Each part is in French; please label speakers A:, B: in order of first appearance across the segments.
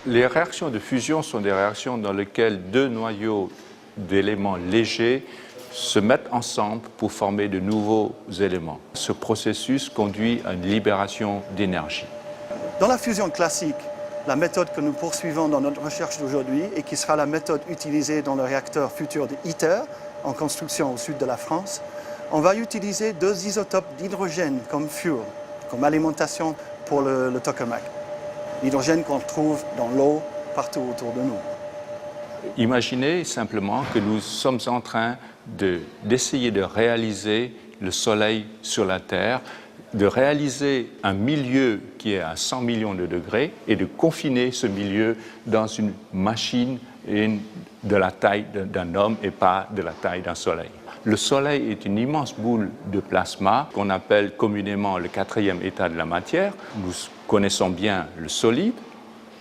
A: Les réactions de fusion sont des réactions dans lesquelles deux noyaux d'éléments légers se mettent ensemble pour former de nouveaux éléments. Ce processus conduit à une libération d'énergie.
B: Dans la fusion classique, la méthode que nous poursuivons dans notre recherche d'aujourd'hui et qui sera la méthode utilisée dans le réacteur futur de ITER, en construction au sud de la France, on va utiliser deux isotopes d'hydrogène comme fuel, comme alimentation pour le tokamak. L'hydrogène qu'on trouve dans l'eau partout autour de nous.
A: Imaginez simplement que nous sommes en train d'essayer de réaliser le Soleil sur la Terre, de réaliser un milieu qui est à 100 millions de degrés et de confiner ce milieu dans une machine de la taille d'un homme et pas de la taille d'un Soleil. Le Soleil est une immense boule de plasma qu'on appelle communément le quatrième état de la matière. Nous connaissons bien le solide,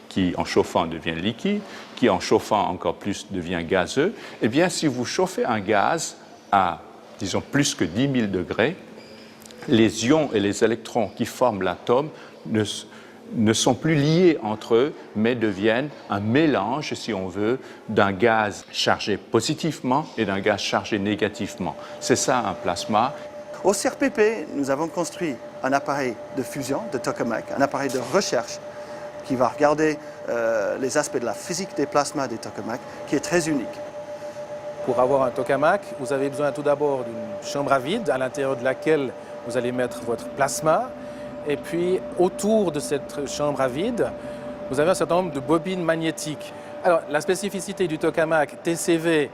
A: qui en chauffant devient liquide, qui en chauffant encore plus devient gazeux. Eh bien, si vous chauffez un gaz à, disons, plus que 10 000 degrés, les ions et les électrons qui forment l'atome ne sont plus liés entre eux, mais deviennent un mélange, si on veut, d'un gaz chargé positivement et d'un gaz chargé négativement. C'est ça un plasma.
B: Au CRPP, nous avons construit un appareil de fusion, de tokamak, un appareil de recherche qui va regarder les aspects de la physique des plasmas des tokamaks, qui est très unique.
C: Pour avoir un tokamak, vous avez besoin tout d'abord d'une chambre à vide à l'intérieur de laquelle vous allez mettre votre plasma. Et puis, autour de cette chambre à vide, vous avez un certain nombre de bobines magnétiques. Alors, la spécificité du tokamak TCV,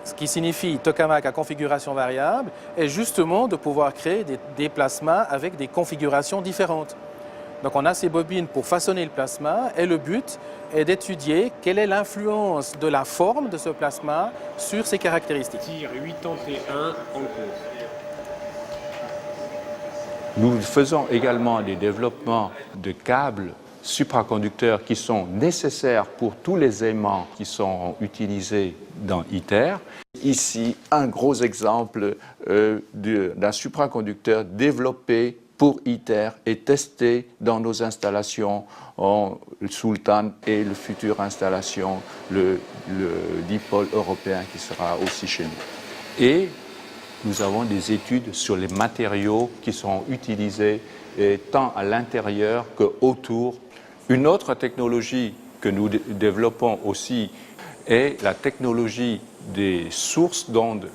C: ce qui signifie tokamak à configuration variable, est justement de pouvoir créer des plasmas avec des configurations différentes. Donc, on a ces bobines pour façonner le plasma et le but est d'étudier quelle est l'influence de la forme de ce plasma sur ses caractéristiques.
D: Tir 81 en cours.
A: Nous faisons également des développements de câbles supraconducteurs qui sont nécessaires pour tous les aimants qui sont utilisés dans ITER. Ici, un gros exemple d'un supraconducteur développé pour ITER et testé dans nos installations en Sultan et la future installation, le dipôle européen qui sera aussi chez nous. Et nous avons des études sur les matériaux qui sont utilisés tant à l'intérieur qu'autour. Une autre technologie que nous développons aussi est la technologie des sources d'ondes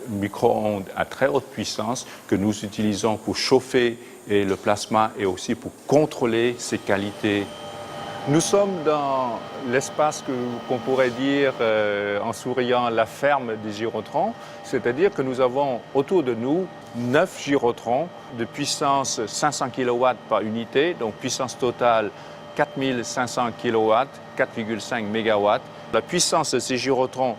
A: micro-ondes à très haute puissance que nous utilisons pour chauffer le plasma et aussi pour contrôler ses qualités. Nous sommes dans l'espace qu'on pourrait dire, en souriant, la ferme des gyrotrons, c'est-à-dire que nous avons autour de nous 9 gyrotrons de puissance 500 kW par unité, donc puissance totale 4500 kW, 4,5 MW. La puissance de ces gyrotrons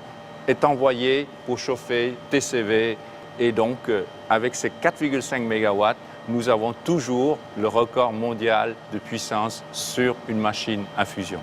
A: est envoyée pour chauffer TCV et donc avec ces 4,5 MW, nous avons toujours le record mondial de puissance sur une machine à fusion.